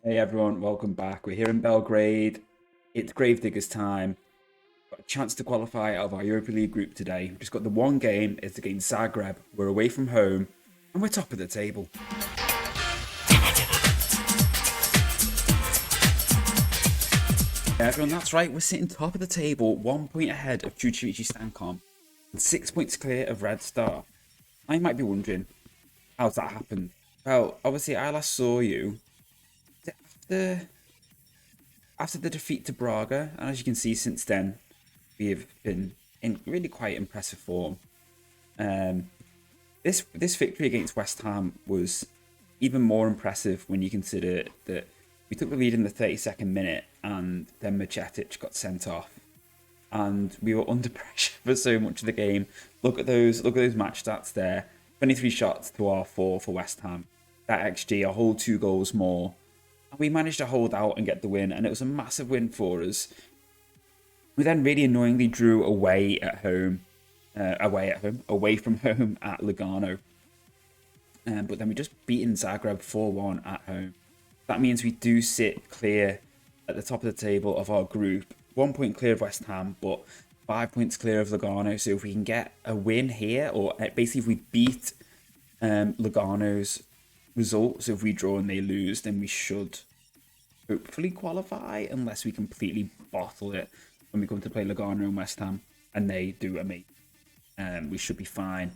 Hey everyone, welcome back. We're here in Belgrade. It's Gravediggers time. Got a chance to qualify out of our Europa League group today. We've just got the one game. It's against Zagreb. We're away from home and we're top of the table. Yeah, everyone, that's right. We're sitting top of the table, 1 point ahead of Chuchirichi Stankom and 6 points clear of Red Star. I might be wondering, how's that happened? Well, obviously I last saw you after the defeat to Braga, and as you can see since then, we have been in really quite impressive form. This victory against West Ham was even more impressive when you consider that we took the lead in the 32nd minute, and then Macetic got sent off, and we were under pressure for so much of the game. Look at those match stats there: 23 shots to our 4 for West Ham. That XG, a whole 2 goals more. We managed to hold out and get the win, and it was a massive win for us. We then really annoyingly drew away from home at Lugano. But then we just beaten Zagreb 4-1 at home. That means we do sit clear at the top of the table of our group. 1 point clear of West Ham, but 5 points clear of Lugano. So if we can get a win here, or basically if we beat Lugano's result, so if we draw and they lose, then we should hopefully qualify, unless we completely bottle it when we come to play Lugano and West Ham and they do amazing. We should be fine.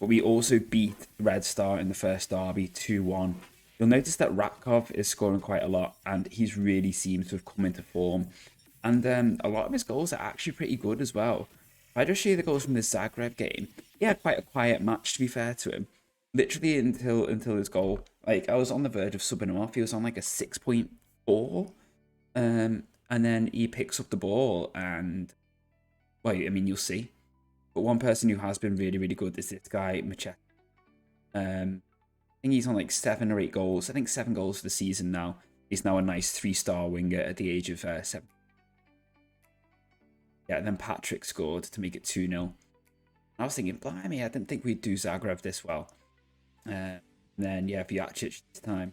But we also beat Red Star in the first derby 2-1. You'll notice that Ratkov is scoring quite a lot, and he's really seems to have come into form. And a lot of his goals are actually pretty good as well. If I just show you the goals from the Zagreb game, he had quite a quiet match, to be fair to him. Literally until his goal. Like, I was on the verge of subbing him off. He was on like a 6.4. And then he picks up the ball and, well, I mean, you'll see. But one person who has been really, really good is this guy, Machet. I think he's on like 7 or 8 goals. I think 7 goals for the season now. He's now a nice 3-star winger at the age of 7. Yeah, and then Patrick scored to make it 2-0. I was thinking, blimey, I didn't think we'd do Zagreb this well. Then, yeah, Vjacic this time.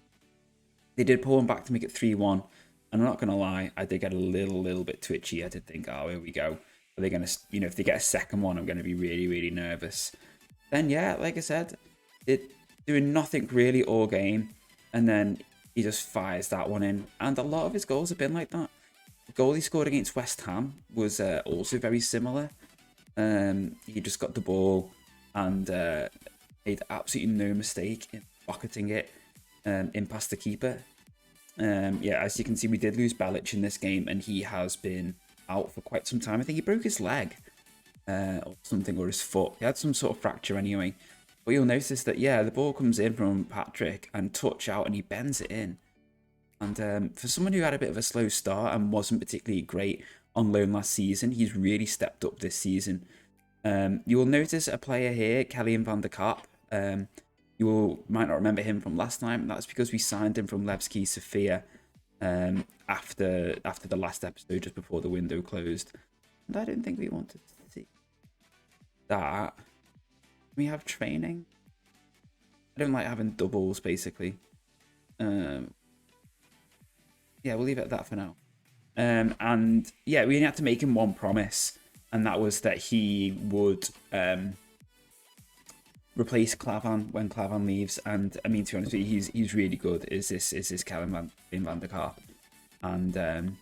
They did pull him back to make it 3-1. And I'm not going to lie, I did get a little bit twitchy. I did think, oh, here we go. Are they going to, if they get a second one, I'm going to be really, really nervous. Then, yeah, like I said, doing nothing really all game. And then he just fires that one in. And a lot of his goals have been like that. The goal he scored against West Ham was also very similar. He just got the ball and made absolutely no mistake in pocketing it in past the keeper. Yeah, as you can see, we did lose Balic in this game, and he has been out for quite some time. I think he broke his leg or something, or his foot. He had some sort of fracture anyway. But you'll notice that, yeah, the ball comes in from Patrick and touch out, and he bends it in. And for someone who had a bit of a slow start and wasn't particularly great on loan last season, he's really stepped up this season. You will notice a player here, Kellyan van der Kaap. Might not remember him from last time. That's because we signed him from Levski Sofia after the last episode, just before the window closed. And I don't think we wanted to see that. We have training. I don't like having doubles, basically. Yeah, we'll leave it at that for now. And yeah, we only had to make him one promise, and that was that he would replace Klavan when Klavan leaves. And I mean, to be honest with you, he's really good. Is this Kellyan van der Kaap? And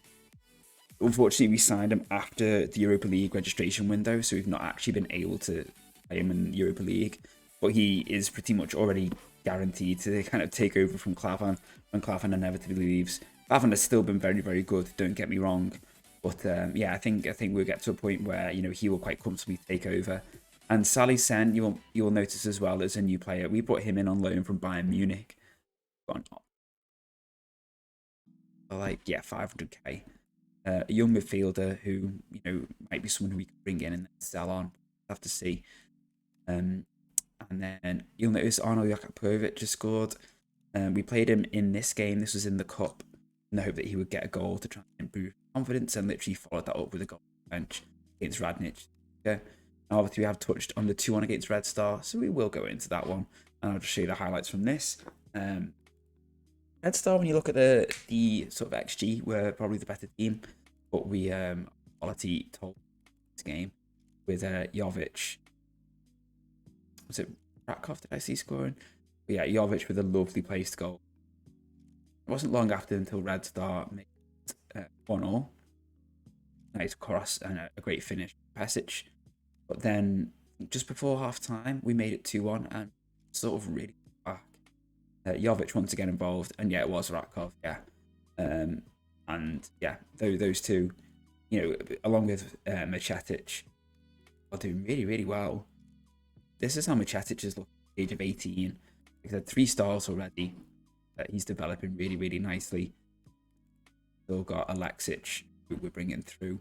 unfortunately, we signed him after the Europa League registration window, so we've not actually been able to play him in Europa League. But he is pretty much already guaranteed to kind of take over from Klavan when Klavan inevitably leaves. Klavan has still been very, very good, don't get me wrong. But yeah, I think we'll get to a point where, he will quite comfortably take over. And Salih Sen, you'll notice as well, as a new player. We brought him in on loan from Bayern Munich. Like, yeah, 500k. A young midfielder who, might be someone who we can bring in and sell on. We'll have to see. And then you'll notice Arnold Jakupovic just scored. We played him in this game. This was in the cup, in the hope that he would get a goal to try and improve confidence, and literally followed that up with a goal on the bench against Radnic. Yeah. And obviously, we have touched on the 2-1 against Red Star, so we will go into that one, and I'll just show you the highlights from this. I Red Star, when you look at the sort of XG, we're probably the better team, but we quality told this game with Jovic. Was it Rakov did I see scoring? But yeah, Jovic with a lovely placed goal. It wasn't long after until Red Star made 1-0. Nice cross and a great finish, passage. But then just before half time, we made it 2-1 and sort of really back. Jovic once again involved, and yeah, it was Rakov, yeah. And yeah, those two, you know, along with Macetic, are doing really, really well. This is how Macetic is looking at the age of 18. He's had 3 stars already. He's developing really, really nicely. Still got Alexic, who we're bringing through.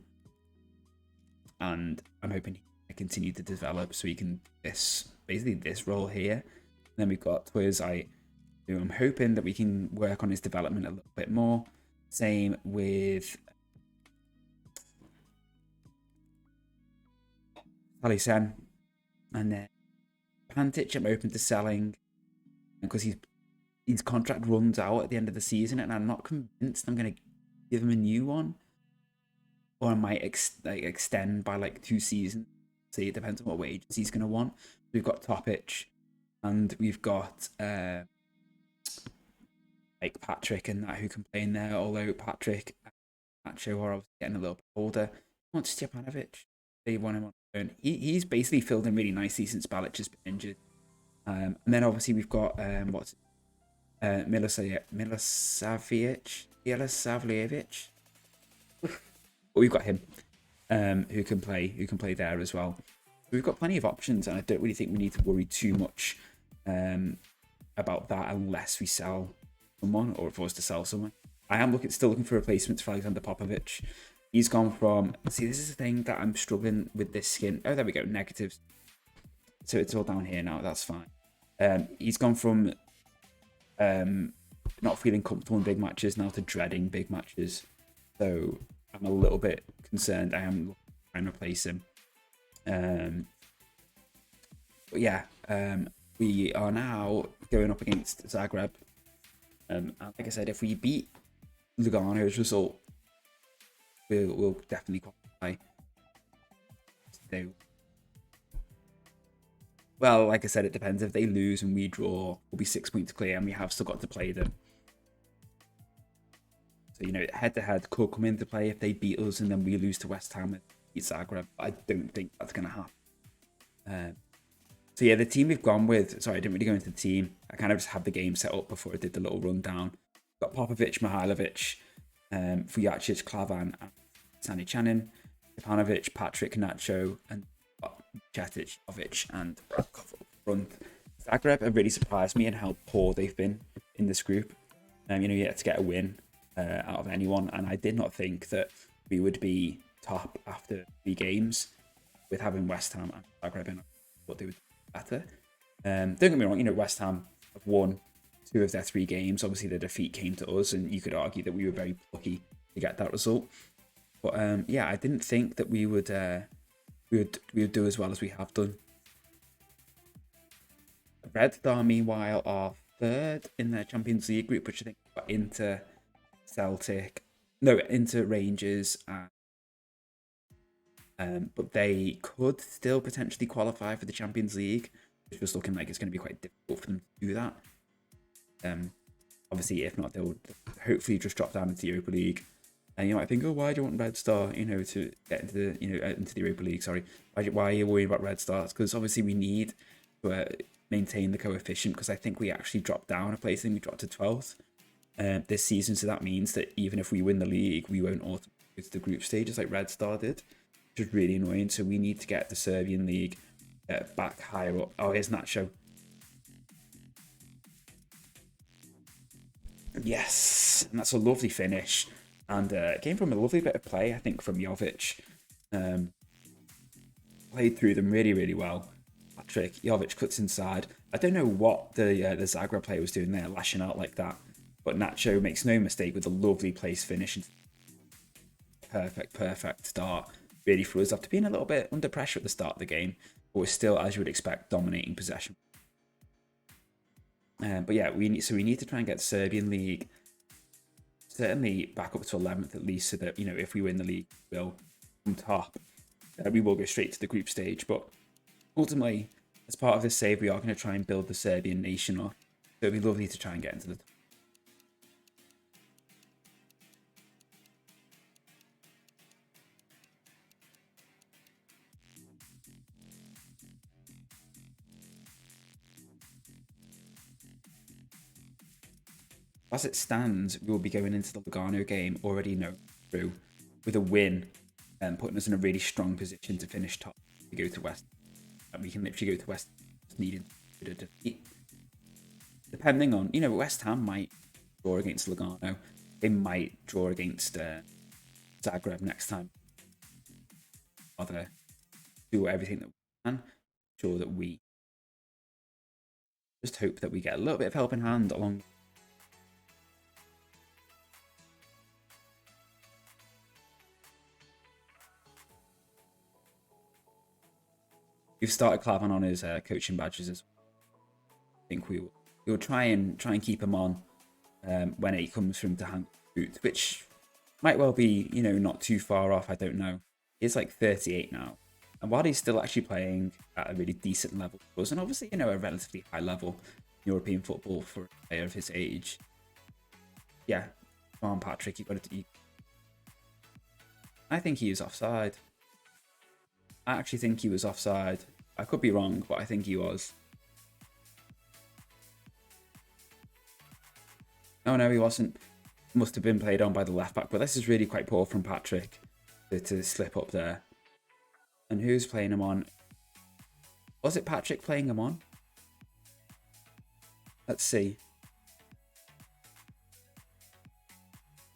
And I'm hoping he can continue to develop so he can basically this role here. And then we've got Twiz. I'm hoping that we can work on his development a little bit more. Same with Alisen. And then Pantic, I'm open to selling because his contract runs out at the end of the season, and I'm not convinced I'm going to give him a new one, or I might extend by like 2 seasons. See, it depends on what wages he's going to want. We've got Topic, and we've got like Patrick and that who can play in there. Although Patrick and Nacho are obviously getting a little bit older. I want Stepanovic. They want him on loan. He's basically filled in really nicely since Balic has been injured. And then obviously we've got Milosavljevic. But we've got him, who can play there as well. We've got plenty of options, and I don't really think we need to worry too much about that unless we sell someone, or if I was to sell someone. I am still looking for replacements for Alexander Popovic. He's gone from, see, this is the thing that I'm struggling with this skin. Oh, there we go, negatives. So it's all down here now, that's fine. He's gone from not feeling comfortable in big matches now to dreading big matches. So I'm a little bit concerned. I am trying to replace him. But yeah, we are now going up against Zagreb. And like I said, if we beat Lugano's result, we'll definitely qualify. So, well, like I said, it depends. If they lose and we draw, we'll be 6 points clear, and we have still got to play them. So, you know, head-to-head could come into play if they beat us and then we lose to West Ham and beat Zagreb. But I don't think that's going to happen. So, yeah, the team we've gone with... Sorry, I didn't really go into the team. I kind of just had the game set up before I did the little rundown. Got Popovic, Mihailovic, Vujacic, Klavan, and Sani Chanin, Stepanovic, Patrick, Nacho, and Macetic, Jovic, and Rakov up front. Zagreb have really surprised me in how poor they've been in this group. You know, yet to get a win out of anyone, and I did not think that we would be top after 3 games with having West Ham and Zagreb in. What they would do better. Don't get me wrong, you know, West Ham have won 2 of their 3 games. Obviously, the defeat came to us, and you could argue that we were very lucky to get that result. But yeah, I didn't think that we would do as well as we have done. Red Star, meanwhile, are 3rd in their Champions League group, which I think got into Rangers, but they could still potentially qualify for the Champions League, which was looking like it's going to be quite difficult for them to do that. Obviously, if not, they'll hopefully just drop down into the Europa League. And you might think, oh, why do you want Red Star, you know, to get into the, into the Europa League? Sorry, why are you worried about Red Stars? Because obviously we need to maintain the coefficient. Because I think we actually dropped down a place. I think we dropped to 12th this season. So that means that even if we win the league, we won't automatically go to the group stages like Red Star did, which is really annoying. So we need to get the Serbian league back higher up. Oh, here's Nacho. Yes, and that's a lovely finish. And it came from a lovely bit of play, I think, from Jovic. Played through them really, really well. Patrick, Jovic cuts inside. I don't know what the Zagreb player was doing there, lashing out like that. But Nacho makes no mistake with a lovely place finish. Perfect start. Really for us after being a little bit under pressure at the start of the game. But we're still, as you would expect, dominating possession. But yeah, we need to try and get Serbian league certainly back up to 11th at least, so that, you know, if we win the league, we'll come top. We will go straight to the group stage. But ultimately, as part of this save, we are going to try and build the Serbian nation up. So it'd be lovely to try and get into the top. As it stands, we will be going into the Lugano game already through with a win, and putting us in a really strong position to finish top. We go to West, and we can literally go to West needing a defeat. Depending on, you know, West Ham might draw against Lugano, they might draw against Zagreb next time. Rather do everything that we can, sure that we just hope that we get a little bit of helping hand along. We've started Clavan on his coaching badges as well. I think we'll try and keep him on when it comes from to hang boots, which might well be, you know, not too far off. I don't know. He's like 38 now, and while he's still actually playing at a really decent level for us, and obviously, you know, a relatively high level European football for a player of his age. Yeah, come on, Patrick, you got to do. I think he is offside. I actually think he was offside. I could be wrong, but I think he was. Oh no, he wasn't. Must have been played on by the left back, but this is really quite poor from Patrick to slip up there. And who's playing him on? Was it Patrick playing him on? Let's see.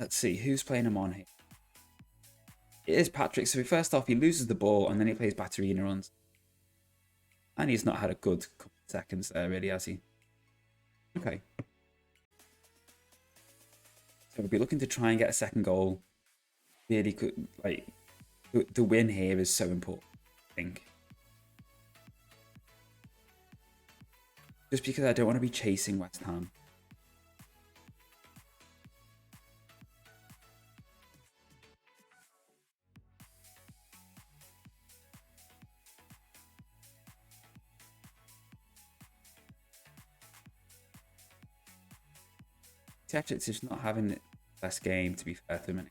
Let's see, who's playing him on here? It is Patrick. So first off, he loses the ball, and then he plays Batarina runs. And he's not had a good couple of seconds there, really, has he? Okay. So we'll be looking to try and get a second goal. Really good. Like, the win here is so important, I think. Just because I don't want to be chasing West Ham. Tetrick's just not having the best game, to be fair to him.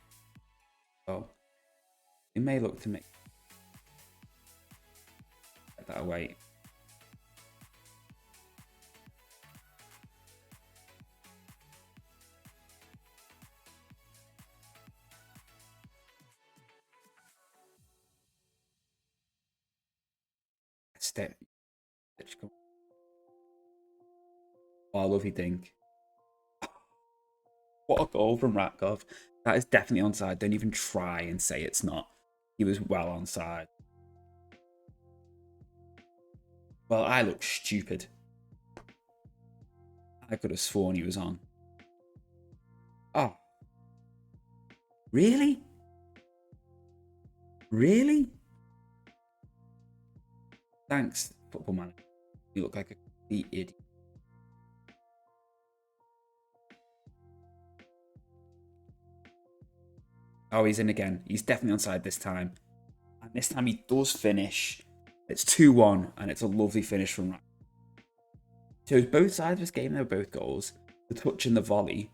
So we may look to make that away. Step. Oh, lovely dink. What a goal from Ratkov. That is definitely onside. Don't even try and say it's not. He was well onside. Well, I look stupid. I could have sworn he was on. Oh. Really? Really? Thanks, football manager. You look like a complete idiot. Oh, he's in again. He's definitely onside this time. And this time he does finish. It's 2-1, and it's a lovely finish from Ratkov. Shows both sides of this game, they were both goals. The touch and the volley.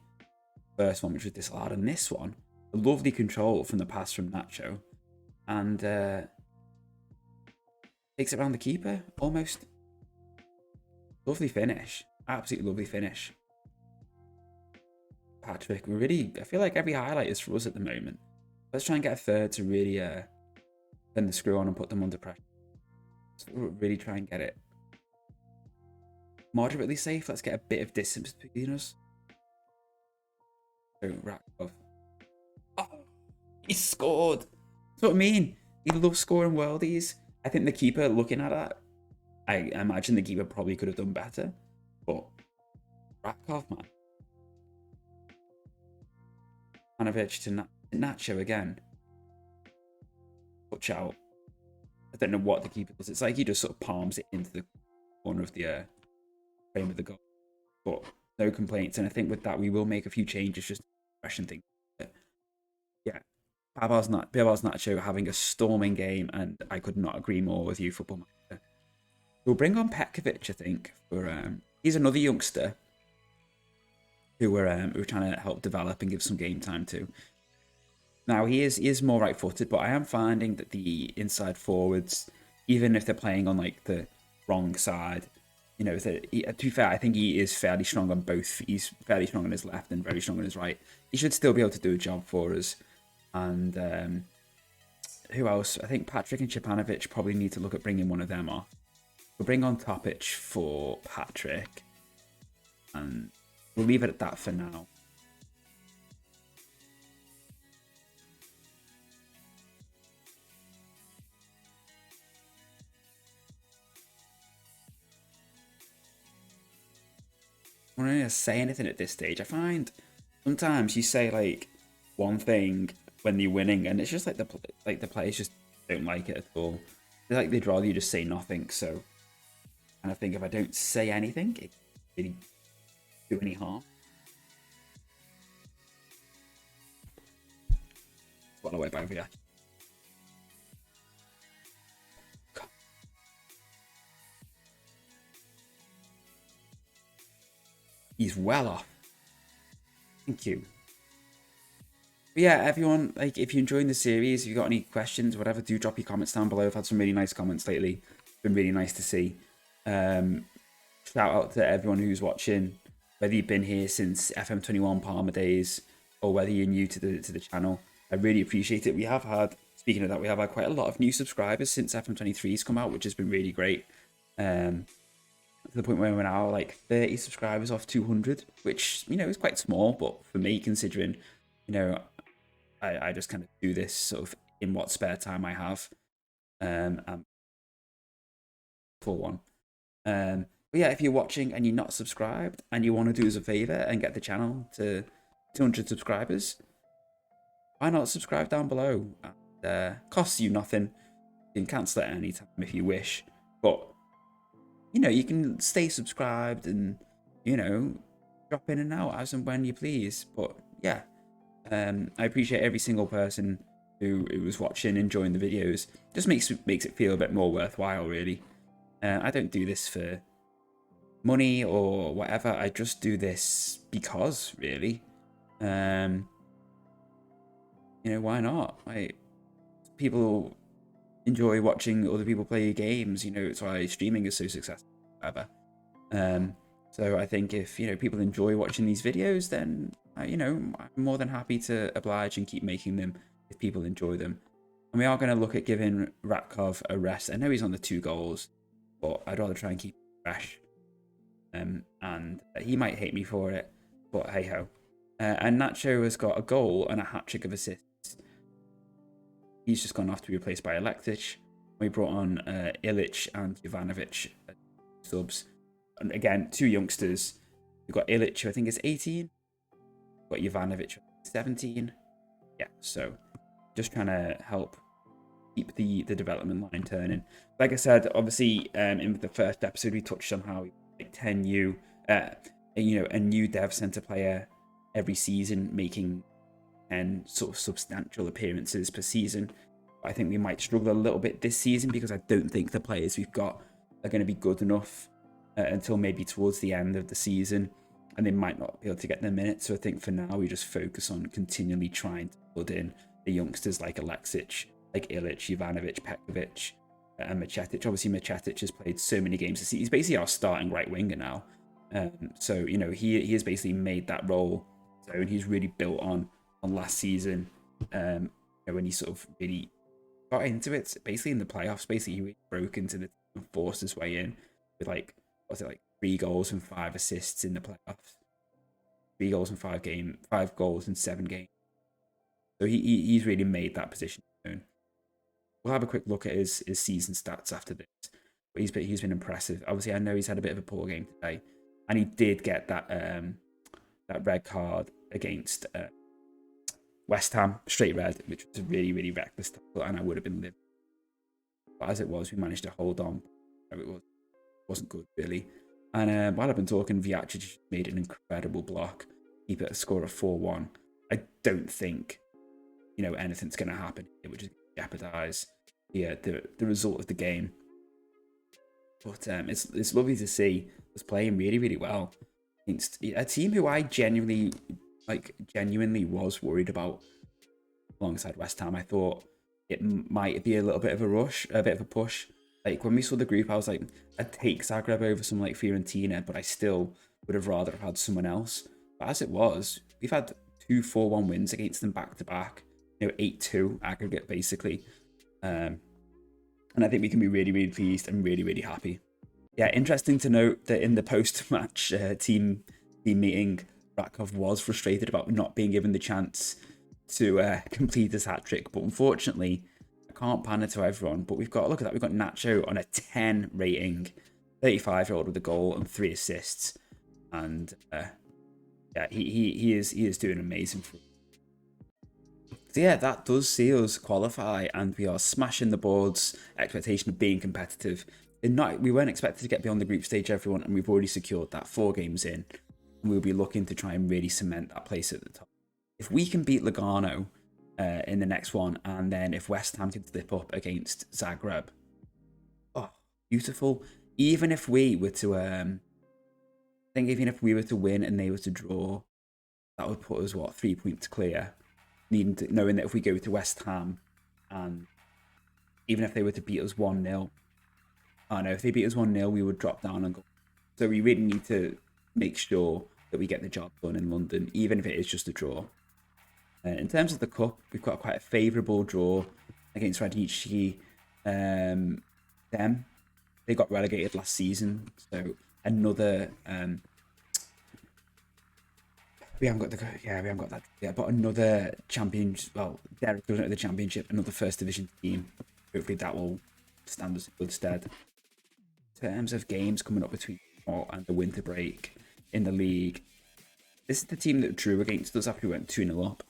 First one, which was disallowed, and this one, a lovely control from the pass from Nacho. And takes it around the keeper, almost. Lovely finish. Absolutely lovely finish. Patrick, we're really, I feel like every highlight is for us at the moment. Let's try and get a third to really turn the screw on and put them under pressure. So we'll really try and get it moderately safe. Let's get a bit of distance between us. So, Ratkov. Oh, he scored. That's what I mean. He loves scoring worldies. I think the keeper, looking at that, I imagine the keeper probably could have done better. But Ratkov, man. Ivanovic to Nacho again. Touch out. I don't know what the keeper does. It's like he just sort of palms it into the corner of the frame of the goal. but no complaints. And I think with that, we will make a few changes just to freshen things. Yeah, Pavel's Nacho having a storming game, and I could not agree more with you, Football Manager. We'll bring on Petkovic, I think. He's another youngster who we're trying to help develop and give some game time to. Now he is more right-footed, but I am finding that the inside forwards, even if they're playing on like the wrong side, you know, to be fair, I think he is fairly strong on both. He's fairly strong on his left and very strong on his right. He should still be able to do a job for us. And who else? I think Patrick and Chipanovic probably need to look at bringing one of them off. We'll bring on Topic for Patrick, and we'll leave it at that for now. I don't want to say anything at this stage. I find sometimes you say like one thing when you're winning, and it's just like the players just don't like it at all. They'd rather you just say nothing. So, and I think if I don't say anything, it really do any harm. What away back here. He's well off. Thank you. But yeah, everyone, like, if you're enjoying the series, if you've got any questions, whatever, do drop your comments down below. I've had some really nice comments lately. It's been really nice to see. Shout out to everyone who's watching, whether you've been here since FM21 Palmer days or whether you're new to the channel. I really appreciate it. We have had, speaking of that, we have had quite a lot of new subscribers since FM23's come out, which has been really great. To the point where we're now like 30 subscribers off 200, which, you know, is quite small, but for me, considering, you know, I just kind of do this sort of in what spare time I have, for one. But yeah, if you're watching and you're not subscribed and you want to do us a favor and get the channel to 200 subscribers, why not subscribe down below? And, costs you nothing. You can cancel it at any time if you wish, but you know, you can stay subscribed and, you know, drop in and out as and when you please. But yeah, I appreciate every single person who was watching, enjoying the videos. Just makes it feel a bit more worthwhile, really. I don't do this for money or whatever. I just do this because, really. You know, why not? Like, people enjoy watching other people play games, you know, it's why streaming is so successful, whatever. So I think if, you know, people enjoy watching these videos, then, you know, I'm more than happy to oblige and keep making them if people enjoy them. And we are going to look at giving Ratkov a rest. I know he's on the 2 goals, but I'd rather try and keep him fresh. And he might hate me for it, but hey-ho. And Nacho has got a goal and a hat-trick of assists. He's just gone off to be replaced by Alektic. We brought on Ilic and Jovanovic subs. And again, 2 youngsters. We've got Ilic, who I think is 18. We've got Jovanovic, 17. Yeah, so just trying to help keep the development line turning. Like I said, obviously, in the first episode, we touched on how like 10 new, you know, a new dev center player every season, making 10 sort of substantial appearances per season. I think we might struggle a little bit this season because I don't think the players we've got are going to be good enough until maybe towards the end of the season, and they might not be able to get their minutes. So I think for now we just focus on continually trying to put in the youngsters like Alexic, like Ilic, Jovanovic, Petkovic, and Macetic. Obviously Macetic has played so many games this season. He's basically our starting right winger now. So, you know, he has basically made that role. So, and he's really built on last season, you know, when he sort of really got into it, basically in the playoffs. Basically, he really broke into the team and forced his way in with like, what's it, like 3 goals and 5 assists in the playoffs. 3 goals and 5 goals in 7 games. So he's really made that position his own. We'll have a quick look at his season stats after this. But he's been impressive. Obviously, I know he's had a bit of a poor game today, and he did get that that red card against West Ham, straight red, which was a really, really reckless tackle, and I would have been livid. But as it was, we managed to hold on. It wasn't good, really. And while I've been talking, Vjacic made an incredible block, keep it a score of 4-1. I don't think, anything's going to happen. It would just jeopardize the result of the game. But it's lovely to see us playing really, really well against a team who I genuinely was worried about alongside West Ham. I thought it might be a little bit of a push. Like when we saw the group, I was like, I'd take Zagreb over someone like Fiorentina, but I still would have rather have had someone else. But as it was, we've had 2 4-1 wins against them back to back, 8-2 aggregate basically. And I think we can be really, really pleased and really, really happy. Yeah, interesting to note that in the post-match team meeting, Rakov was frustrated about not being given the chance to complete his hat-trick, but unfortunately, I can't pan it to everyone, but we've got, look at that, we've got Nacho on a 10 rating, 35-year-old with a goal and 3 assists, and yeah, he is doing amazing for us. So yeah, that does see us qualify, and we are smashing the board's expectation of being competitive. We weren't expected to get beyond the group stage, everyone, and we've already secured that 4 games in, and we'll be looking to try and really cement that place at the top. If we can beat Lugano in the next one, and then if West Ham can slip up against Zagreb, oh, beautiful. Even if we were to, even if we were to win and they were to draw, that would put us, 3 points clear. Knowing that if we go to West Ham, and even if they were to beat us 1-0, if they beat us 1-0, we would drop down and go. So we really need to make sure that we get the job done in London, even if it is just a draw. In terms of the cup, we've got quite a favourable draw against Radici. They got relegated last season, so another. We haven't got that yet, but another champion. Well, Derek doesn't know the championship, another first division team. Hopefully that will stand us in good stead. In terms of games coming up between now and the winter break in the league, this is the team that drew against us after we went 2-0 up.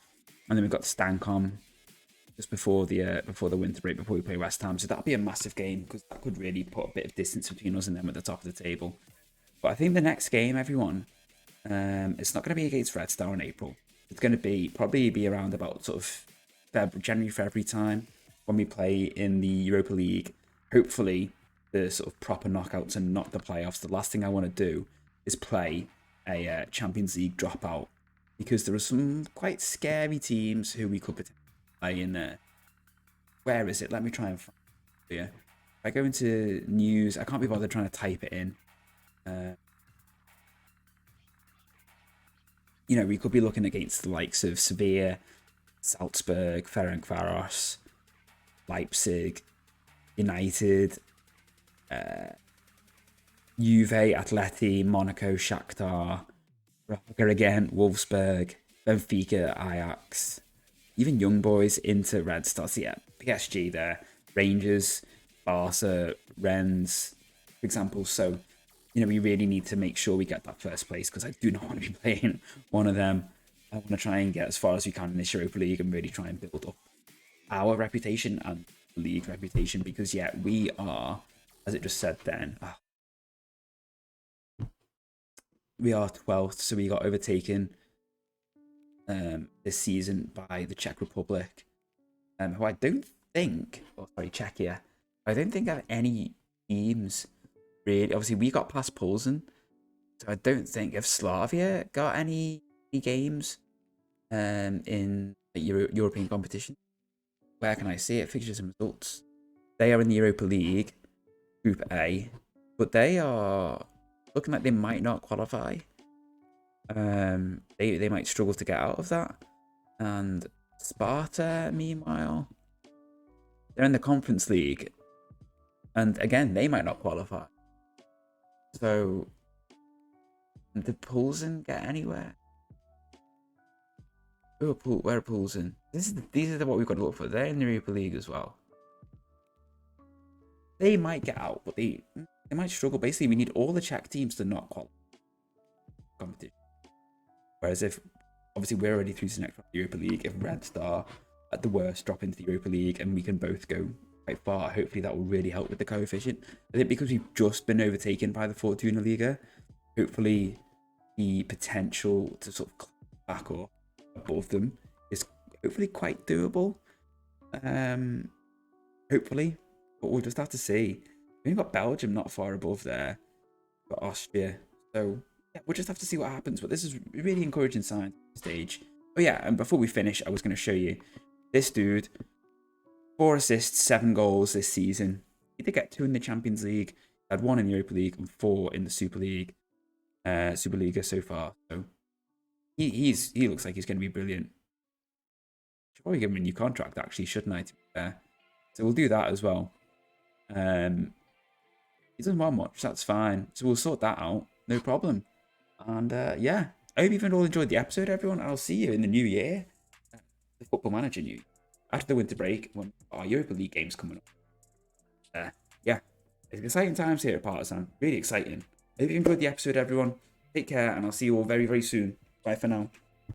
And then we've got Stancom just before the winter break, before we play West Ham. So that'll be a massive game, because that could really put a bit of distance between us and them at the top of the table. But I think the next game, everyone, it's not going to be against Red Star in April. It's going to probably be around about sort of January, February time when we play in the Europa League. Hopefully the sort of proper knockouts and not the playoffs. The last thing I want to do is play a Champions League dropout, because there are some quite scary teams who we could potentially play in there. Where is it? Let me try and find it here. If I go into news, I can't be bothered trying to type it in. We could be looking against the likes of Sevilla, Salzburg, Ferencváros, Leipzig, United, Juve, Atleti, Monaco, Shakhtar, Braga again, Wolfsburg, Benfica, Ajax, even Young Boys, Inter, Red Stars. Yeah, PSG there, Rangers, Barca, Rennes, for example. So, we really need to make sure we get that first place, because I do not want to be playing one of them. I want to try and get as far as we can in this Europa League and really try and build up our reputation and league reputation, because yeah, we are, as it just said then, we are 12th, so we got overtaken this season by the Czech Republic, who I don't think, Czechia, I don't think have any teams really. Obviously we got past Posen, so I don't think if Slavia got any games in European competition. Where can I see it? Fixtures and results. They are in the Europa League, Group A, but they are looking like they might not qualify. They might struggle to get out of that. And Sparta, meanwhile, they're in the Conference League, and again, they might not qualify. So, did Poulsen get anywhere? Where are Poulsen? These are what we've got to look for. They're in the Europa League as well. They might get out, but they might struggle. Basically, we need all the Czech teams to not qualify competition. Whereas if, obviously, we're already through to the next Europa League, if Red Star, at the worst, drop into the Europa League and we can both go quite far. Hopefully that will really help with the coefficient. I think because we've just been overtaken by the Fortuna Liga, hopefully the potential to sort of climb back up above them is hopefully quite doable. Hopefully, but we'll just have to see. We've got Belgium not far above there, got Austria, so yeah, we'll just have to see what happens. But this is really encouraging sign at this stage. Oh yeah, and before we finish, I was going to show you this dude. 4 assists, 7 goals this season. He did get 2 in the Champions League, had 1 in the Europa League, and 4 in the Super League, Superliga so far. So he looks like he's going to be brilliant. Should probably give him a new contract, actually, shouldn't I? To be fair. So we'll do that as well. He doesn't want much, that's fine. So we'll sort that out, no problem. And yeah, I hope you've all enjoyed the episode, everyone. I'll see you in the new year, the Football Manager new, after the winter break, when our Europa League game's coming up. Yeah, it's exciting times here at Partizan, really exciting. I hope you enjoyed the episode, everyone. Take care, and I'll see you all very, very soon. Bye for now.